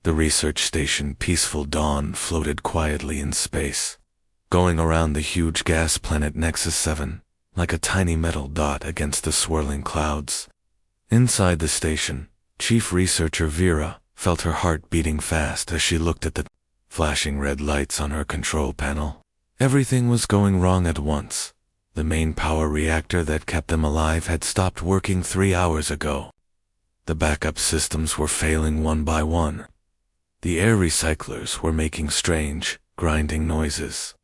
The research station Peaceful Dawn floated quietly in space, going around the huge gas planet Nexus 7, like a tiny metal dot against the swirling clouds. Inside the station, Chief Researcher Vera felt her heart beating fast as she looked at the flashing red lights on her control panel. Everything was going wrong at once. The main power reactor that kept them alive had stopped working 3 hours ago. The backup systems were failing one by one. The air recyclers were making strange, grinding noises.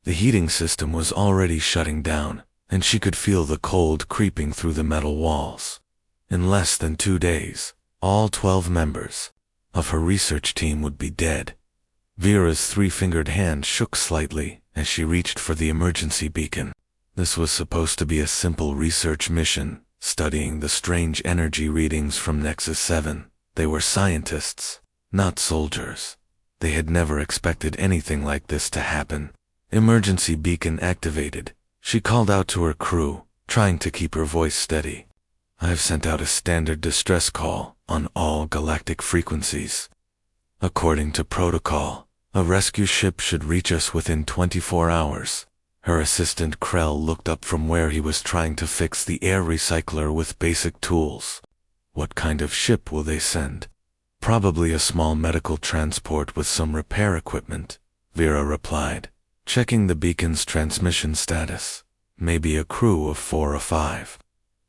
The heating system was already shutting down, and she could feel the cold creeping through the metal walls. In less than 2 days, all 12 members of her research team would be dead. Vera's three-fingered hand shook slightly as she reached for the emergency beacon. This was supposed to be a simple research mission, studying the strange energy readings from Nexus 7. They were scientists, not soldiers. They had never expected anything like this to happen. Emergency beacon activated. She called out to her crew, trying to keep her voice steady. "I've sent out a standard distress call on all galactic frequencies. According to protocol, a rescue ship should reach us within 24 hours. Her assistant Krell looked up from where he was trying to fix the air recycler with basic tools. "What kind of ship will they send?" "Probably a small medical transport with some repair equipment," Vera replied, checking the beacon's transmission status. "Maybe a crew of 4 or 5.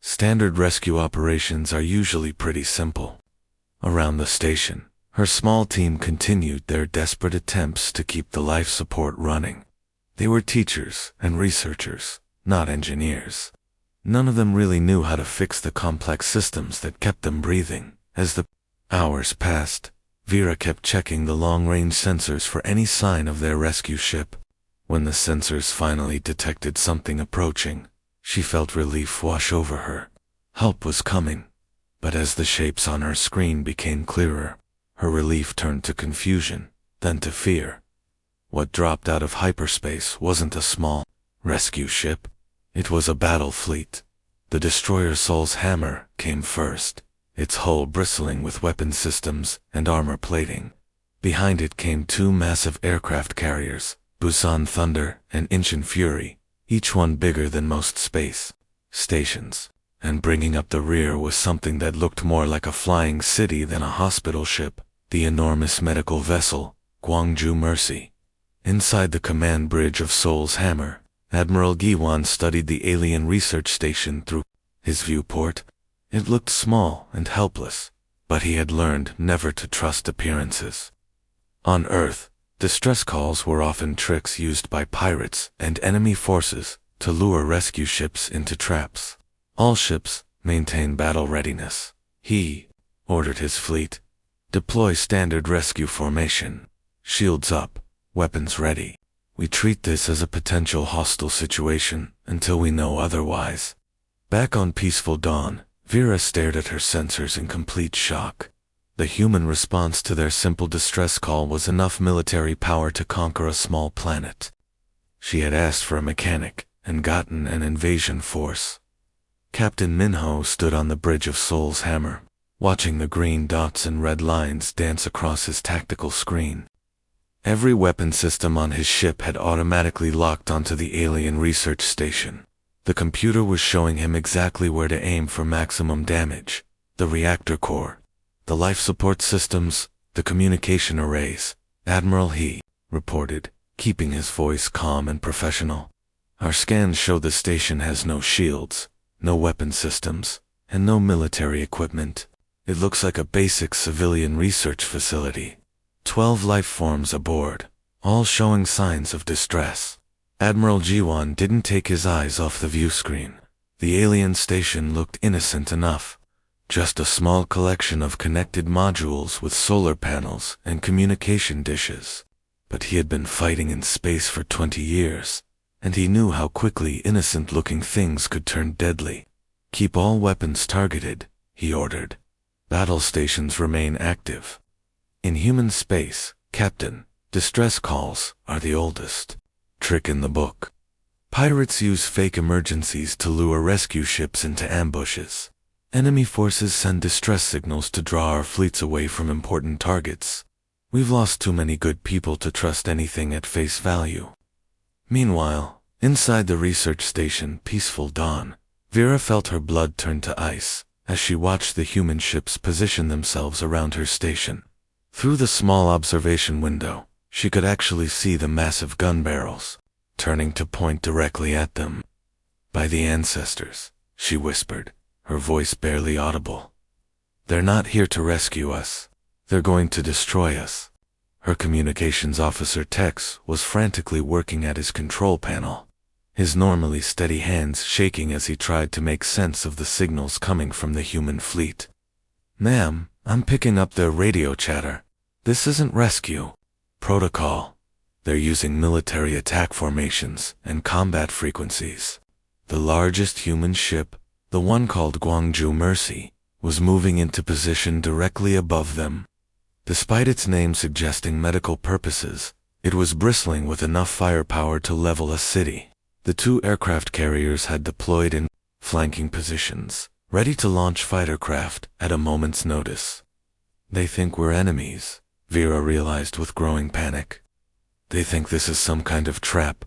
Standard rescue operations are usually pretty simple." Around the station, her small team continued their desperate attempts to keep the life support running. They were teachers and researchers, not engineers. None of them really knew how to fix the complex systems that kept them breathing. As the hours passed, Vera kept checking the long-range sensors for any sign of their rescue ship. When the sensors finally detected something approaching, she felt relief wash over her. Help was coming. But as the shapes on her screen became clearer, her relief turned to confusion, then to fear. What dropped out of hyperspace wasn't a small rescue ship. It was a battle fleet. The destroyer Soul's Hammer came first, its hull bristling with weapon systems and armor plating. Behind it came 2 massive aircraft carriers, Busan Thunder and Incheon Fury, each one bigger than most space stations. And bringing up the rear was something that looked more like a flying city than a hospital ship, the enormous medical vessel, Gwangju Mercy. Inside the command bridge of Soul's Hammer, Admiral Giwan studied the alien research station through his viewport. It looked small and helpless, but he had learned never to trust appearances. On Earth, distress calls were often tricks used by pirates and enemy forces to lure rescue ships into traps. All ships maintain battle readiness. He ordered his fleet. "Deploy standard rescue formation. Shields up, weapons ready. We treat this as a potential hostile situation until we know otherwise." Back on Peaceful Dawn, Vera stared at her sensors in complete shock. The human response to their simple distress call was enough military power to conquer a small planet. She had asked for a mechanic and gotten an invasion force. Captain Minho stood on the bridge of Soul's Hammer, watching the green dots and red lines dance across his tactical screen. Every weapon system on his ship had automatically locked onto the alien research station. The computer was showing him exactly where to aim for maximum damage: the reactor core, the life support systems, the communication arrays. "Admiral," he reported, keeping his voice calm and professional, "our scans show the station has no shields, no weapon systems, and no military equipment. It looks like a basic civilian research facility. 12 life forms aboard, all showing signs of distress." Admiral Jiwan didn't take his eyes off the view screen. The alien station looked innocent enough. Just a small collection of connected modules with solar panels and communication dishes. But he had been fighting in space for 20 years, and he knew how quickly innocent-looking things could turn deadly. "Keep all weapons targeted," he ordered. "Battle stations remain active." In human space, Captain, distress calls are the oldest trick in the book. Pirates use fake emergencies to lure rescue ships into ambushes. Enemy forces send distress signals to draw our fleets away from important targets. We've lost too many good people to trust anything at face value. Meanwhile, inside the research station Peaceful Dawn, Vera felt her blood turn to ice as she watched the human ships position themselves around her station. Through the small observation window, she could actually see the massive gun barrels, turning to point directly at them. "By the ancestors," she whispered, her voice barely audible. "They're not here to rescue us. They're going to destroy us." Her communications officer Tex was frantically working at his control panel, his normally steady hands shaking as he tried to make sense of the signals coming from the human fleet. "Ma'am, I'm picking up their radio chatter. This isn't rescue. Protocol. They're using military attack formations and combat frequencies." The largest human ship, the one called Gwangju Mercy, was moving into position directly above them. Despite its name suggesting medical purposes, it was bristling with enough firepower to level a city. The two aircraft carriers had deployed in flanking positions, ready to launch fighter craft at a moment's notice. "They think we're enemies," Vera realized with growing panic. "They think this is some kind of trap."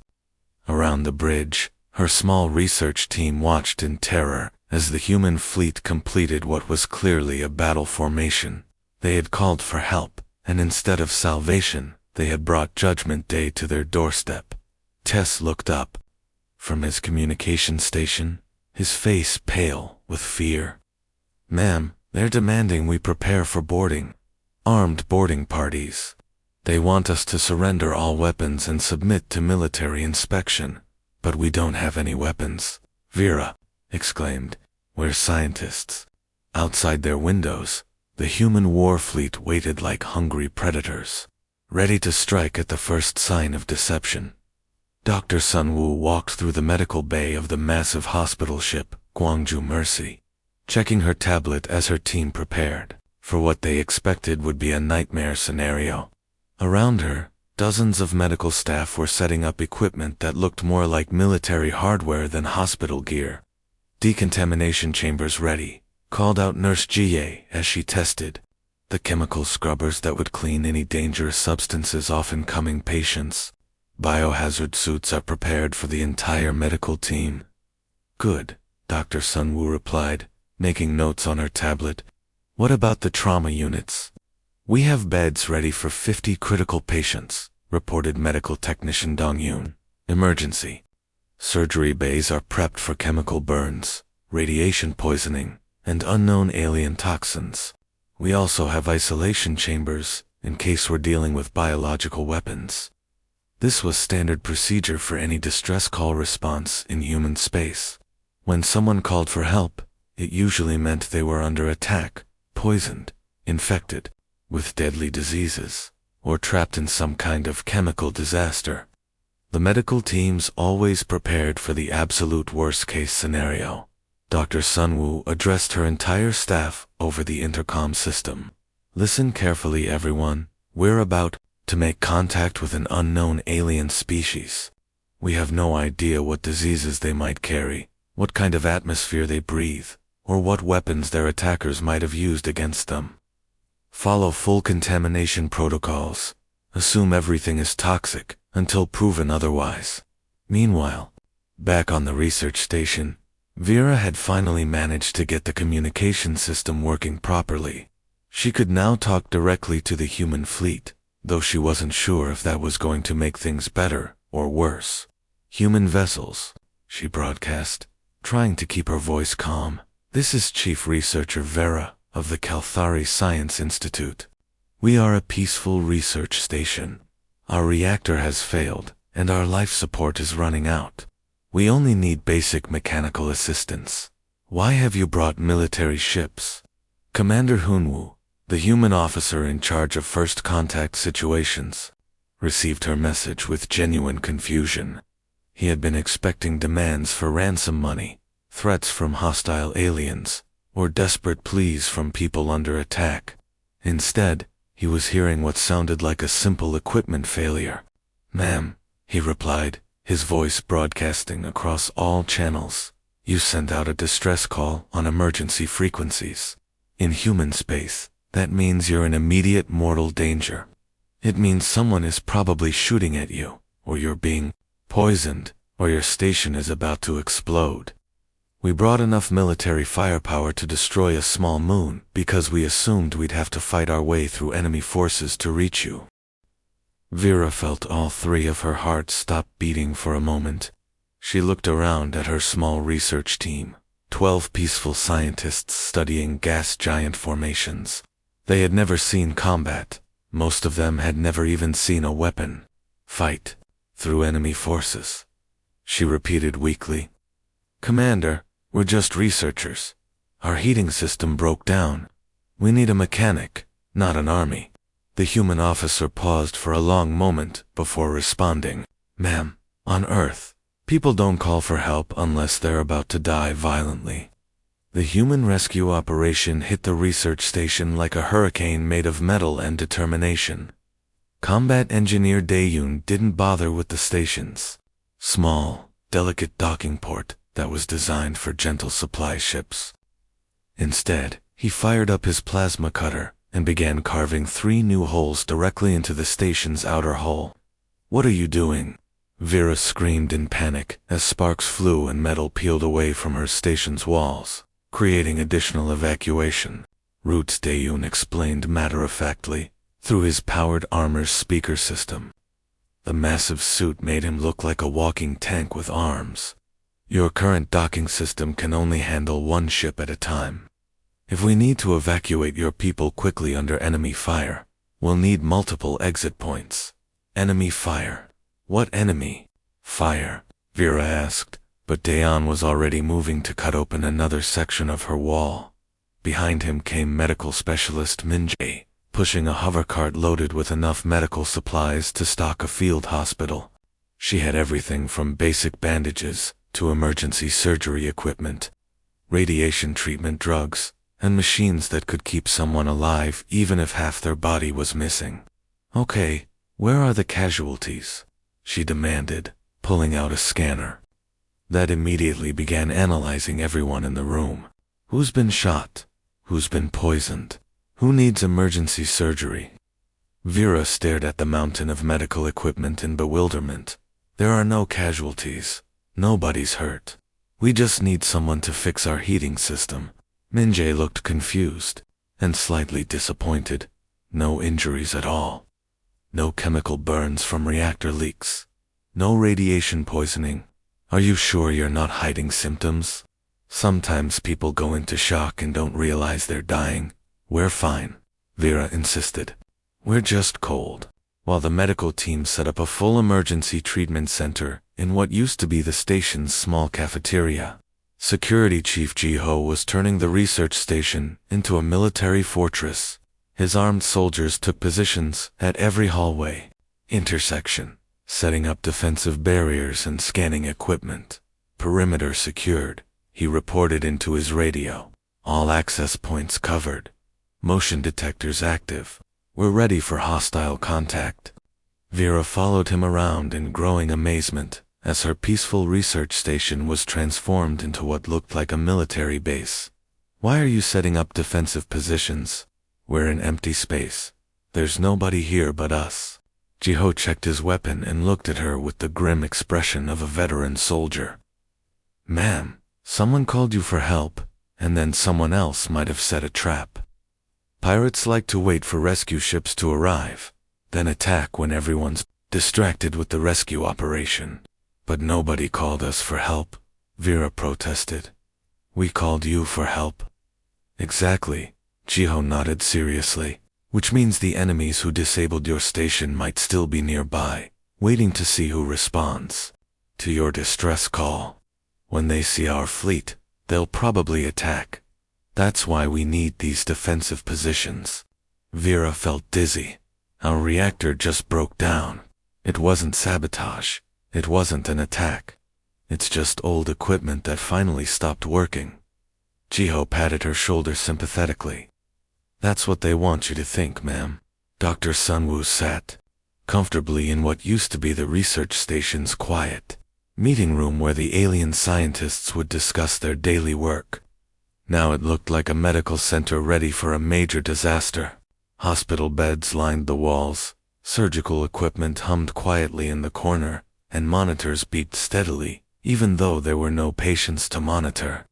Around the bridge, her small research team watched in terror as the human fleet completed what was clearly a battle formation. They had called for help, and instead of salvation, they had brought Judgment Day to their doorstep. Tess looked up from his communication station, his face pale with fear. "Ma'am, they're demanding we prepare for boarding. Armed boarding parties. They want us to surrender all weapons and submit to military inspection. But we don't have any weapons," Vera exclaimed. "We're scientists." Outside their windows, the human war fleet waited like hungry predators, ready to strike at the first sign of deception. Dr. Sunwoo walked through the medical bay of the massive hospital ship, Gwangju Mercy, checking her tablet as her team prepared for what they expected would be a nightmare scenario. Around her, dozens of medical staff were setting up equipment that looked more like military hardware than hospital gear. "Decontamination chambers ready," called out Nurse Jie as she tested the chemical scrubbers that would clean any dangerous substances off incoming patients. "Biohazard suits are prepared for the entire medical team." "Good," Dr. Sunwoo replied, making notes on her tablet. "What about the trauma units?" "We have beds ready for 50 critical patients," reported medical technician Dong Yoon. "Emergency. Surgery bays are prepped for chemical burns, radiation poisoning, and unknown alien toxins. We also have isolation chambers in case we're dealing with biological weapons." This was standard procedure for any distress call response in human space. When someone called for help, it usually meant they were under attack, poisoned, infected with deadly diseases, or trapped in some kind of chemical disaster. The medical teams always prepared for the absolute worst-case scenario. Dr. Sunwoo addressed her entire staff over the intercom system. "Listen carefully, everyone. We're about to make contact with an unknown alien species. We have no idea what diseases they might carry, what kind of atmosphere they breathe, or what weapons their attackers might have used against them. Follow full contamination protocols. Assume everything is toxic until proven otherwise." Meanwhile, back on the research station, Vera had finally managed to get the communication system working properly. She could now talk directly to the human fleet, though she wasn't sure if that was going to make things better or worse. "Human vessels," she broadcast, trying to keep her voice calm. "This is Chief Researcher Vera of the Kalthari Science Institute. We are a peaceful research station. Our reactor has failed, and our life support is running out. We only need basic mechanical assistance. Why have you brought military ships?" Commander Hunwoo, the human officer in charge of first contact situations, received her message with genuine confusion. He had been expecting demands for ransom money, threats from hostile aliens, or desperate pleas from people under attack. Instead, he was hearing what sounded like a simple equipment failure. "Ma'am," he replied, his voice broadcasting across all channels. You send out a distress call on emergency frequencies. In human space, that means you're in immediate mortal danger. It means someone is probably shooting at you, or you're being poisoned, or your station is about to explode. We brought enough military firepower to destroy a small moon because we assumed we'd have to fight our way through enemy forces to reach you. Vera felt all three of her hearts stop beating for a moment. She looked around at her small research team, 12 peaceful scientists studying gas giant formations. They had never seen combat. Most of them had never even seen a weapon fight through enemy forces. She repeated weakly, "Commander, we're just researchers. Our heating system broke down. We need a mechanic, not an army." The human officer paused for a long moment before responding. "Ma'am, on Earth, people don't call for help unless they're about to die violently." The human rescue operation hit the research station like a hurricane made of metal and determination. Combat Engineer Daeyun didn't bother with the station's small, delicate docking port that was designed for gentle supply ships. Instead, he fired up his plasma cutter and began carving 3 new holes directly into the station's outer hull. "What are you doing?" Vera screamed in panic as sparks flew and metal peeled away from her station's walls, creating additional evacuation routes. Daeyun explained matter-of-factly through his powered armor's speaker system. The massive suit made him look like a walking tank with arms. "Your current docking system can only handle 1 ship at a time. If we need to evacuate your people quickly under enemy fire, we'll need multiple exit points." "Enemy fire? What enemy fire?" Vera asked, but Daeyeon was already moving to cut open another section of her wall. Behind him came medical specialist Minje, pushing a hovercart loaded with enough medical supplies to stock a field hospital. She had everything from basic bandages to emergency surgery equipment, radiation treatment drugs, and machines that could keep someone alive even if half their body was missing. "Okay, where are the casualties?" she demanded, pulling out a scanner. That immediately began analyzing everyone in the room. Who's been shot? Who's been poisoned? Who needs emergency surgery? Vera stared at the mountain of medical equipment in bewilderment. "There are no casualties. Nobody's hurt. We just need someone to fix our heating system." Minje looked confused and slightly disappointed. "No injuries at all. No chemical burns from reactor leaks. No radiation poisoning. Are you sure you're not hiding symptoms? Sometimes people go into shock and don't realize they're dying." "We're fine," Vera insisted. "We're just cold." While the medical team set up a full emergency treatment center in what used to be the station's small cafeteria, Security Chief Ji-ho was turning the research station into a military fortress. His armed soldiers took positions at every hallway, intersection, setting up defensive barriers and scanning equipment. "Perimeter secured," he reported into his radio. "All access points covered. Motion detectors active. We're ready for hostile contact." Vera followed him around in growing amazement as her peaceful research station was transformed into what looked like a military base. "Why are you setting up defensive positions? We're in empty space. There's nobody here but us." Ji-ho checked his weapon and looked at her with the grim expression of a veteran soldier. "Ma'am, someone called you for help, and then someone else might have set a trap. Pirates like to wait for rescue ships to arrive, then attack when everyone's distracted with the rescue operation. But nobody called us for help," Vera protested. "We called you for help." "Exactly," Ji-ho nodded seriously, "which means the enemies who disabled your station might still be nearby, waiting to see who responds to your distress call. When they see our fleet, they'll probably attack. That's why we need these defensive positions." Vera felt dizzy. Our reactor just broke down. It wasn't sabotage. It wasn't an attack. It's just old equipment that finally stopped working. Ji-ho patted her shoulder sympathetically. "That's what they want you to think, ma'am." Dr. Sunwoo sat comfortably in what used to be the research station's quiet, meeting room where the alien scientists would discuss their daily work. Now it looked like a medical center ready for a major disaster. Hospital beds lined the walls, surgical equipment hummed quietly in the corner, and monitors beeped steadily, even though there were no patients to monitor.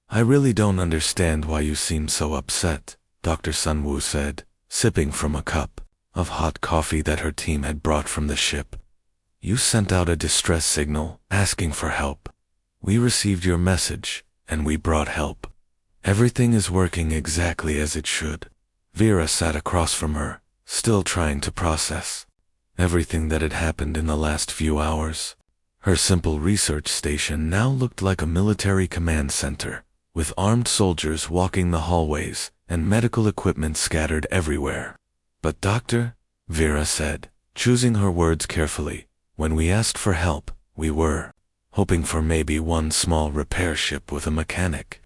"I really don't understand why you seem so upset," Dr. Sunwoo said, sipping from a cup of hot coffee that her team had brought from the ship. "You sent out a distress signal, asking for help. We received your message, and we brought help. Everything is working exactly as it should." Vera sat across from her, still trying to process everything that had happened in the last few hours. Her simple research station now looked like a military command center, with armed soldiers walking the hallways and medical equipment scattered everywhere. "But Doctor," Vera said, choosing her words carefully, "when we asked for help, we were hoping for maybe one small repair ship with a mechanic.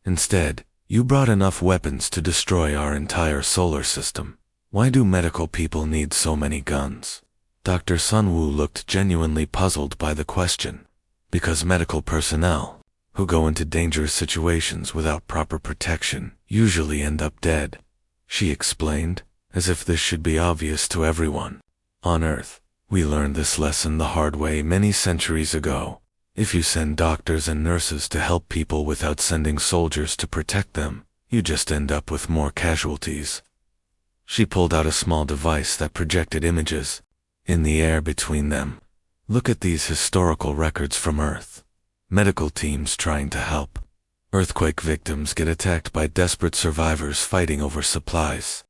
Instead, you brought enough weapons to destroy our entire solar system. Why do medical people need so many guns?" Dr. Sunwoo looked genuinely puzzled by the question. "Because medical personnel, who go into dangerous situations without proper protection, usually end up dead," she explained, as if this should be obvious to everyone. "On Earth, we learned this lesson the hard way many centuries ago. If you send doctors and nurses to help people without sending soldiers to protect them, you just end up with more casualties." She pulled out a small device that projected images in the air between them. "Look at these historical records from Earth. Medical teams trying to help. Earthquake victims get attacked by desperate survivors fighting over supplies.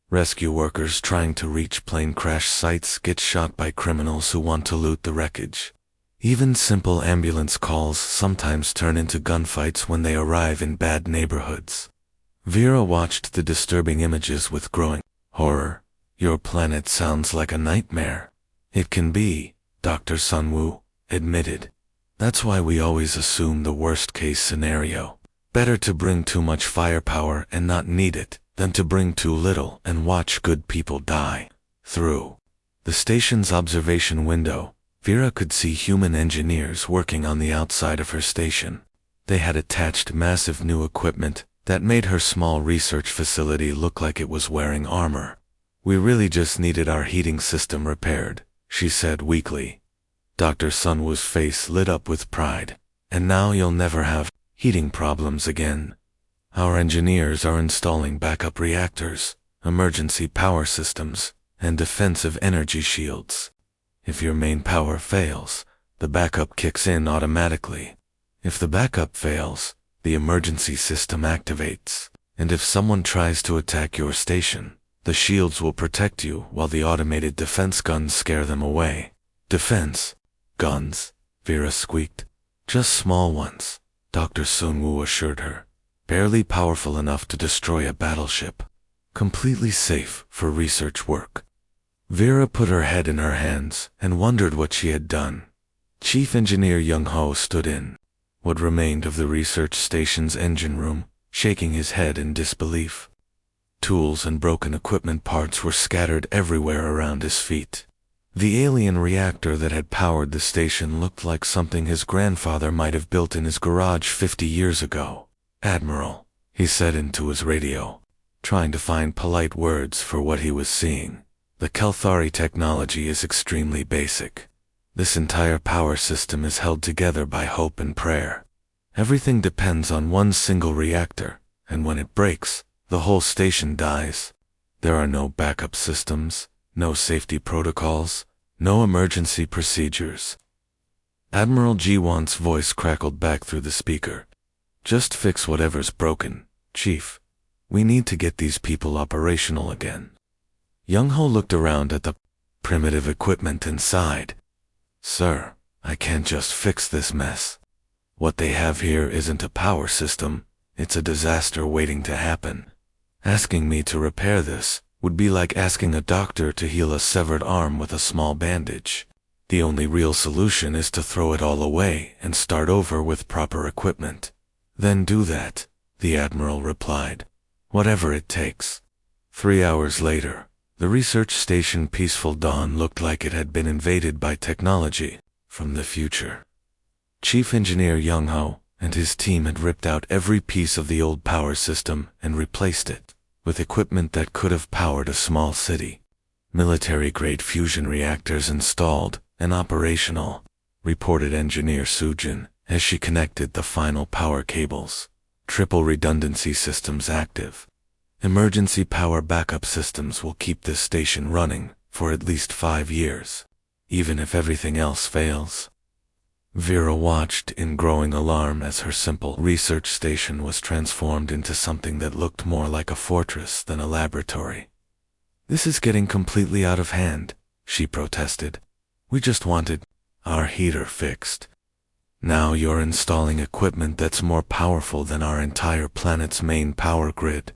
Rescue workers trying to reach plane crash sites get shot by criminals who want to loot the wreckage. Even simple ambulance calls sometimes turn into gunfights when they arrive in bad neighborhoods." Vera watched the disturbing images with growing horror. "Your planet sounds like a nightmare." "It can be," Dr. Sunwoo admitted. "That's why we always assume the worst-case scenario. Better to bring too much firepower and not need it, than to bring too little and watch good people die." Through the station's observation window, Vera could see human engineers working on the outside of her station. They had attached massive new equipment that made her small research facility look like it was wearing armor. "We really just needed our heating system repaired," she said weakly. Dr. Sunwoo's face lit up with pride. "And now you'll never have heating problems again. Our engineers are installing backup reactors, emergency power systems, and defensive energy shields. If your main power fails, the backup kicks in automatically. If the backup fails, the emergency system activates. And if someone tries to attack your station, the shields will protect you while the automated defense guns scare them away." "Defense guns," Vera squeaked. "Just small ones," Dr. Sunwoo assured her. "Barely powerful enough to destroy a battleship. Completely safe for research work." Vera put her head in her hands and wondered what she had done. Chief Engineer Young-ho stood in what remained of the research station's engine room, shaking his head in disbelief. Tools and broken equipment parts were scattered everywhere around his feet. The alien reactor that had powered the station looked like something his grandfather might have built in his garage 50 years ago. "Admiral," he said into his radio, trying to find polite words for what he was seeing. "The Kelthari technology is extremely basic. This entire power system is held together by hope and prayer. Everything depends on one single reactor, and when it breaks, the whole station dies. There are no backup systems, no safety protocols, no emergency procedures." Admiral Ji-won's voice crackled back through the speaker. "Just fix whatever's broken, Chief. We need to get these people operational again." Young-ho looked around at the primitive equipment inside. "Sir, I can't just fix this mess. What they have here isn't a power system, it's a disaster waiting to happen. Asking me to repair this would be like asking a doctor to heal a severed arm with a small bandage. The only real solution is to throw it all away and start over with proper equipment." "Then do that," the Admiral replied. "Whatever it takes." 3 hours later, the research station Peaceful Dawn looked like it had been invaded by technology from the future. Chief Engineer Young-ho and his team had ripped out every piece of the old power system and replaced it with equipment that could have powered a small city. Military-grade fusion reactors installed and operational, reported Engineer Sujin as she connected the final power cables. Triple redundancy systems active. Emergency power backup systems will keep this station running for at least 5 years, even if everything else fails. Vera watched in growing alarm as her simple research station was transformed into something that looked more like a fortress than a laboratory. "This is getting completely out of hand," she protested. "We just wanted our heater fixed. Now you're installing equipment that's more powerful than our entire planet's main power grid."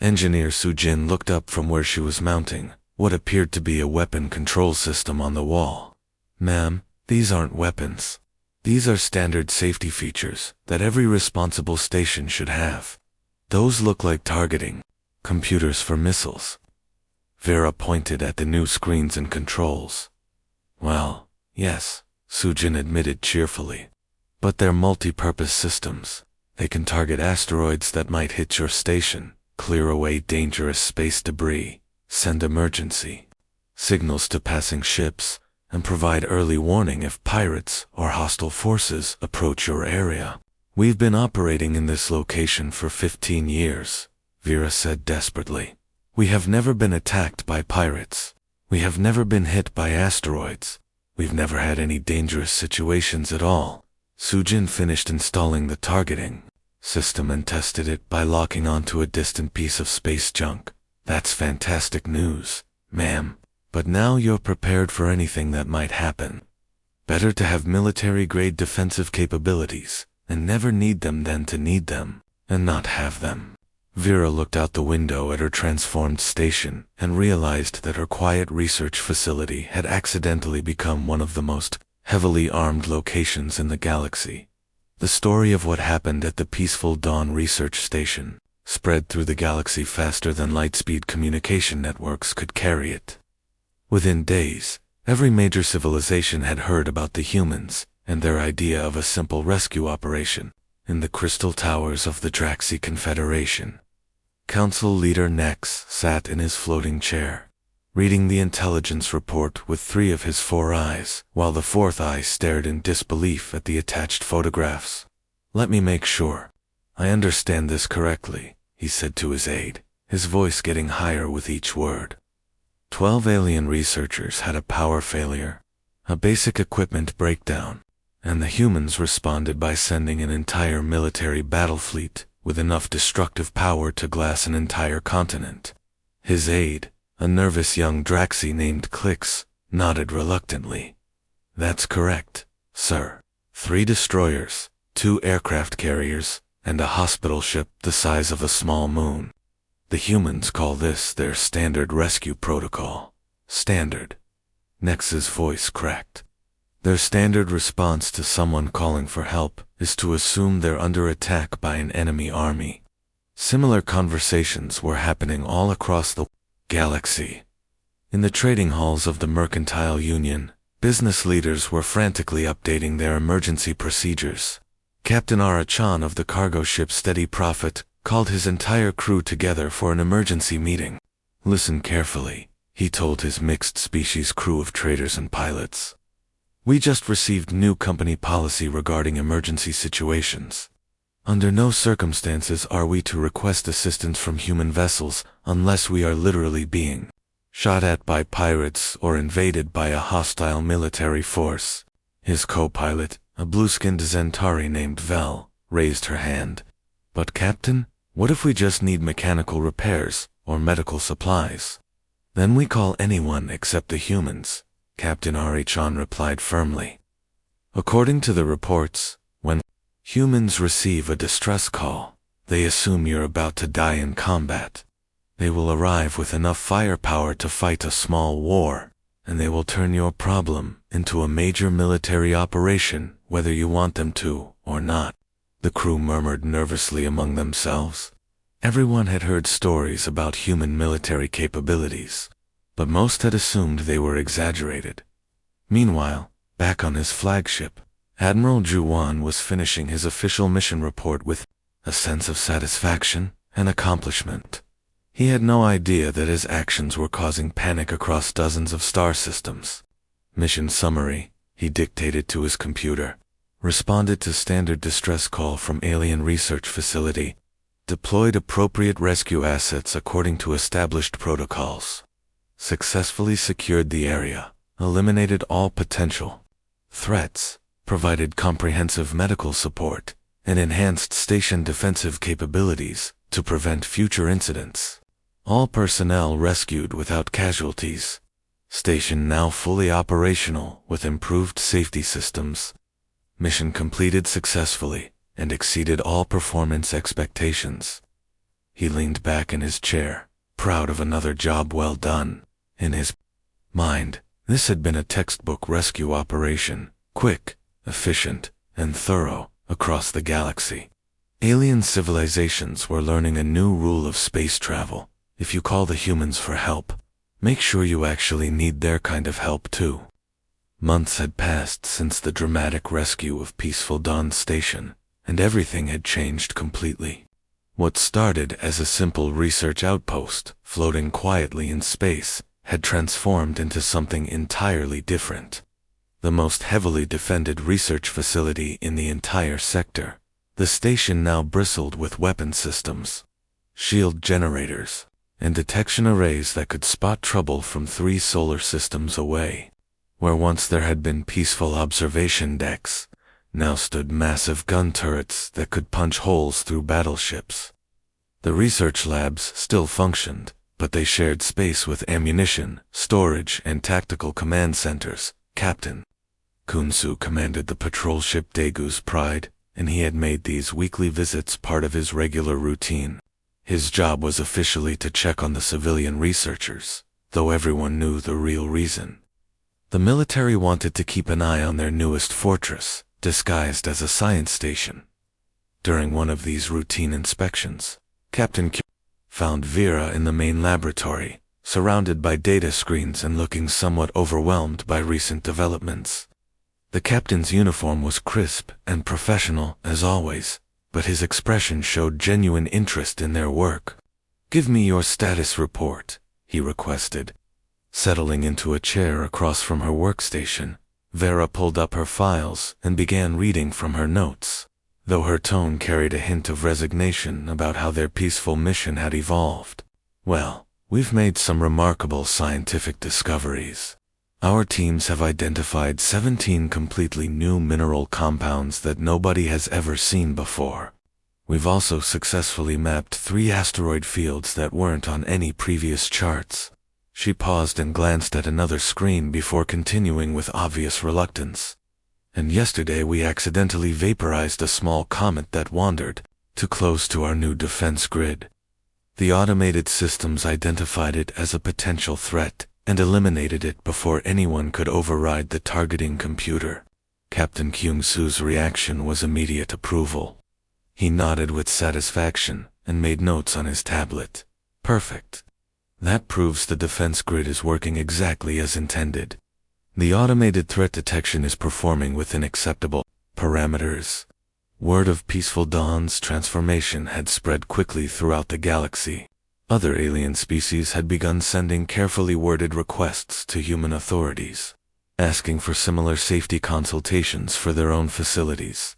Engineer Sujin looked up from where she was mounting what appeared to be a weapon control system on the wall. "Ma'am, these aren't weapons. These are standard safety features that every responsible station should have. Those look like targeting computers for missiles." Vera pointed at the new screens and controls. "Well, yes," Sujin admitted cheerfully. "But they're multi-purpose systems. They can target asteroids that might hit your station, clear away dangerous space debris, send emergency signals to passing ships, and provide early warning if pirates or hostile forces approach your area. We've been operating in this location for 15 years, Vera said desperately. We have never been attacked by pirates. We have never been hit by asteroids. We've never had any dangerous situations at all. Sujin finished installing the targeting system and tested it by locking onto a distant piece of space junk. That's fantastic news, ma'am. But now you're prepared for anything that might happen. Better to have military-grade defensive capabilities and never need them than to need them and not have them. Vera looked out the window at her transformed station and realized that her quiet research facility had accidentally become one of the most heavily armed locations in the galaxy. The story of what happened at the Peaceful Dawn research station spread through the galaxy faster than light-speed communication networks could carry it. Within days, every major civilization had heard about the humans and their idea of a simple rescue operation in the crystal towers of the Draxi Confederation. Council leader Nex sat in his floating chair, reading the intelligence report with 3 of his 4 eyes, while the 4th eye stared in disbelief at the attached photographs. "Let me make sure I understand this correctly," he said to his aide, his voice getting higher with each word. 12 alien researchers had a power failure, a basic equipment breakdown, and the humans responded by sending an entire military battle fleet with enough destructive power to glass an entire continent. His aide, a nervous young Draxi named Klix, nodded reluctantly. "That's correct, sir. 3 destroyers, 2 aircraft carriers, and a hospital ship the size of a small moon. The humans call this their standard rescue protocol." "Standard?" Nex's voice cracked. "Their standard response to someone calling for help is to assume they're under attack by an enemy army." Similar conversations were happening all across the galaxy. In the trading halls of the Mercantile Union, business leaders were frantically updating their emergency procedures. Captain Arachan of the cargo ship Steady Prophet called his entire crew together for an emergency meeting. "Listen carefully," he told his mixed-species crew of traders and pilots. "We just received new company policy regarding emergency situations. Under no circumstances are we to request assistance from human vessels unless we are literally being shot at by pirates or invaded by a hostile military force." His co-pilot, a blue-skinned Zentari named Vel, raised her hand. "But Captain, what if we just need mechanical repairs or medical supplies?" "Then we call anyone except the humans," Captain Arichan replied firmly. "According to the reports, when humans receive a distress call, they assume you're about to die in combat. They will arrive with enough firepower to fight a small war, and they will turn your problem into a major military operation whether you want them to or not." The crew murmured nervously among themselves. Everyone had heard stories about human military capabilities, but most had assumed they were exaggerated. Meanwhile, back on his flagship, Admiral Juwan was finishing his official mission report with a sense of satisfaction and accomplishment. He had no idea that his actions were causing panic across dozens of star systems. Mission summary, he dictated to his computer. Responded to standard distress call from alien research facility. Deployed appropriate rescue assets according to established protocols. Successfully secured the area. Eliminated all potential threats. Provided comprehensive medical support. And enhanced station defensive capabilities to prevent future incidents. All personnel rescued without casualties. Station now fully operational with improved safety systems. Mission completed successfully and exceeded all performance expectations. He leaned back in his chair, proud of another job well done. In his mind, this had been a textbook rescue operation, quick, efficient, and thorough across the galaxy. Alien civilizations were learning a new rule of space travel. If you call the humans for help, make sure you actually need their kind of help too. Months had passed since the dramatic rescue of Peaceful Dawn Station, and everything had changed completely. What started as a simple research outpost, floating quietly in space, had transformed into something entirely different. The most heavily defended research facility in the entire sector, the station now bristled with weapon systems, shield generators, and detection arrays that could spot trouble from 3 solar systems away. Where once there had been peaceful observation decks, now stood massive gun turrets that could punch holes through battleships. The research labs still functioned, but they shared space with ammunition, storage, and tactical command centers. Captain Kunsu commanded the patrol ship Daegu's Pride, and he had made these weekly visits part of his regular routine. His job was officially to check on the civilian researchers, though everyone knew the real reason. The military wanted to keep an eye on their newest fortress, disguised as a science station. During one of these routine inspections, Captain Q found Vera in the main laboratory, surrounded by data screens and looking somewhat overwhelmed by recent developments. The captain's uniform was crisp and professional as always, but his expression showed genuine interest in their work. "Give me your status report," he requested. Settling into a chair across from her workstation, Vera pulled up her files and began reading from her notes, though her tone carried a hint of resignation about how their peaceful mission had evolved. "Well, we've made some remarkable scientific discoveries. Our teams have identified 17 completely new mineral compounds that nobody has ever seen before. We've also successfully mapped 3 asteroid fields that weren't on any previous charts." She paused and glanced at another screen before continuing with obvious reluctance. "And yesterday we accidentally vaporized a small comet that wandered too close to our new defense grid. The automated systems identified it as a potential threat and eliminated it before anyone could override the targeting computer." Captain Kyung-soo's reaction was immediate approval. He nodded with satisfaction and made notes on his tablet. "Perfect. That proves the defense grid is working exactly as intended. The automated threat detection is performing within acceptable parameters." Word of Peaceful Dawn's transformation had spread quickly throughout the galaxy. Other alien species had begun sending carefully worded requests to human authorities, asking for similar safety consultations for their own facilities.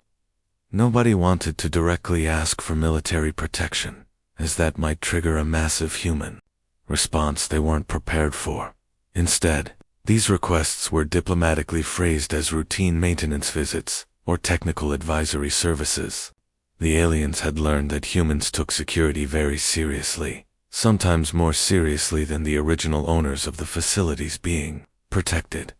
Nobody wanted to directly ask for military protection, as that might trigger a massive human response they weren't prepared for. Instead, these requests were diplomatically phrased as routine maintenance visits or technical advisory services. The aliens had learned that humans took security very seriously, sometimes more seriously than the original owners of the facilities being protected.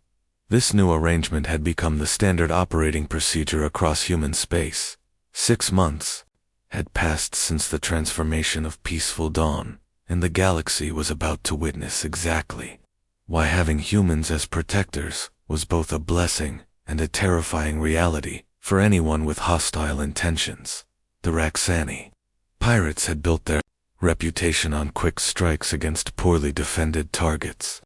This new arrangement had become the standard operating procedure across human space. 6 months had passed since the transformation of Peaceful Dawn, and the galaxy was about to witness exactly why having humans as protectors was both a blessing and a terrifying reality for anyone with hostile intentions. The Raxani pirates had built their reputation on quick strikes against poorly defended targets.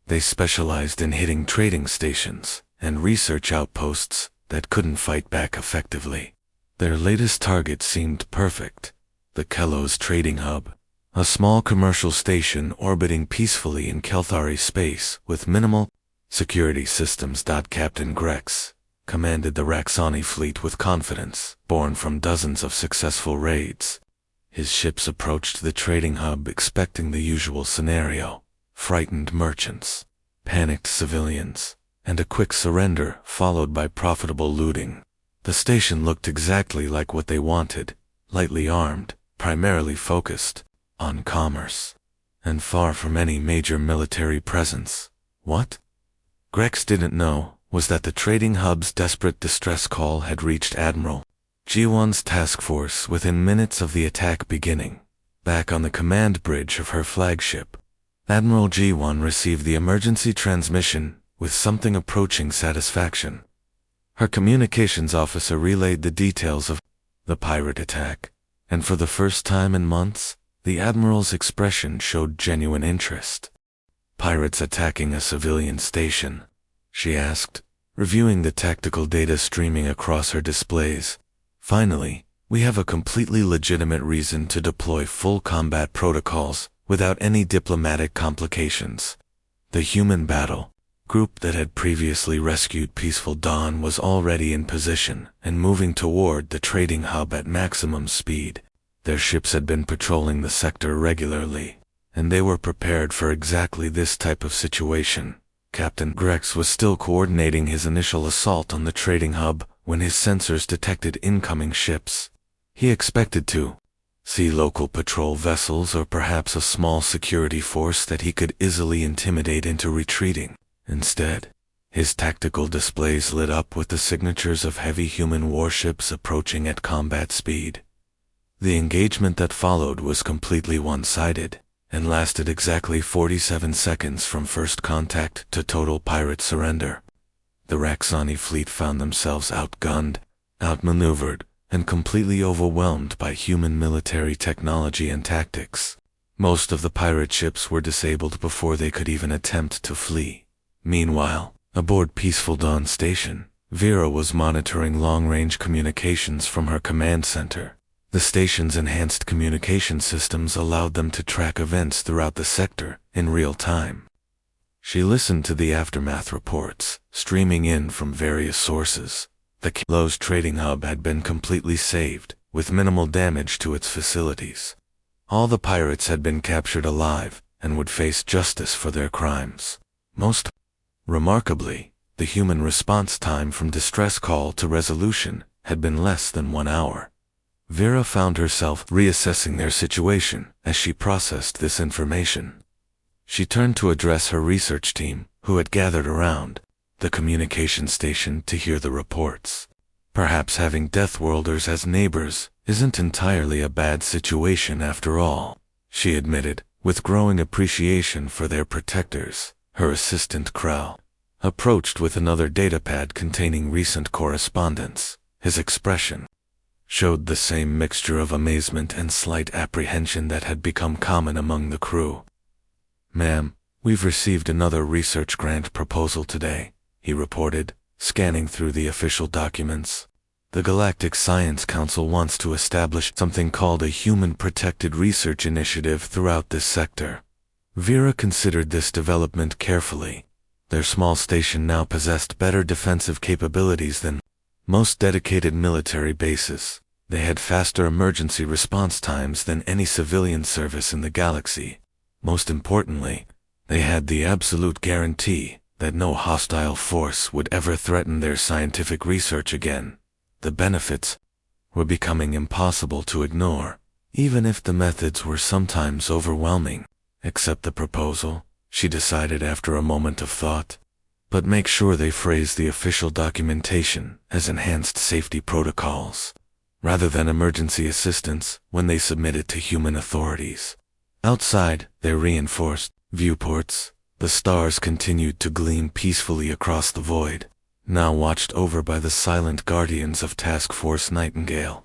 They specialized in hitting trading stations and research outposts that couldn't fight back effectively. Their latest target seemed perfect: the Kelos trading hub, a small commercial station orbiting peacefully in Kelthari space with minimal security systems. Captain Grex commanded the Raxani fleet with confidence, born from dozens of successful raids. His ships approached the trading hub expecting the usual scenario: frightened merchants, panicked civilians, and a quick surrender followed by profitable looting. The station looked exactly like what they wanted: lightly armed, primarily focused on commerce, and far from any major military presence. What Grex didn't know was that the trading hub's desperate distress call had reached Admiral G1's task force within minutes of the attack beginning. Back on the command bridge of her flagship, Admiral G1 received the emergency transmission with something approaching satisfaction. Her communications officer relayed the details of the pirate attack, and for the first time in months, the Admiral's expression showed genuine interest. "Pirates attacking a civilian station?" she asked, reviewing the tactical data streaming across her displays. "Finally, we have a completely legitimate reason to deploy full combat protocols without any diplomatic complications." The human battle group that had previously rescued Peaceful Dawn was already in position and moving toward the trading hub at maximum speed. Their ships had been patrolling the sector regularly, and they were prepared for exactly this type of situation. Captain Grex was still coordinating his initial assault on the trading hub when his sensors detected incoming ships. He expected to see local patrol vessels or perhaps a small security force that he could easily intimidate into retreating. Instead, his tactical displays lit up with the signatures of heavy human warships approaching at combat speed. The engagement that followed was completely one-sided, and lasted exactly 47 seconds from first contact to total pirate surrender. The Raxani fleet found themselves outgunned, outmaneuvered, and completely overwhelmed by human military technology and tactics. Most of the pirate ships were disabled before they could even attempt to flee. Meanwhile, aboard Peaceful Dawn Station, Vera was monitoring long-range communications from her command center. The station's enhanced communication systems allowed them to track events throughout the sector in real time. She listened to the aftermath reports, streaming in from various sources. The Kelos trading hub had been completely saved, with minimal damage to its facilities. All the pirates had been captured alive and would face justice for their crimes. Most remarkably, the human response time from distress call to resolution had been less than 1 hour. Vera found herself reassessing their situation as she processed this information. She turned to address her research team, who had gathered around the communication station to hear the reports. Perhaps having Deathworlders as neighbors isn't entirely a bad situation after all, she admitted, with growing appreciation for their protectors. Her assistant Krell approached with another datapad containing recent correspondence. His expression showed the same mixture of amazement and slight apprehension that had become common among the crew. "Ma'am, we've received another research grant proposal today," he reported, scanning through the official documents. "The Galactic Science Council wants to establish something called a Human Protected Research Initiative throughout this sector." Vera considered this development carefully. Their small station now possessed better defensive capabilities than most dedicated military bases. They had faster emergency response times than any civilian service in the galaxy. Most importantly, they had the absolute guarantee that no hostile force would ever threaten their scientific research again. The benefits were becoming impossible to ignore, even if the methods were sometimes overwhelming. "Accept the proposal," she decided after a moment of thought. "But make sure they phrase the official documentation as enhanced safety protocols, rather than emergency assistance when they submit it to human authorities." Outside their reinforced viewports, the stars continued to gleam peacefully across the void, now watched over by the silent guardians of Task Force Nightingale.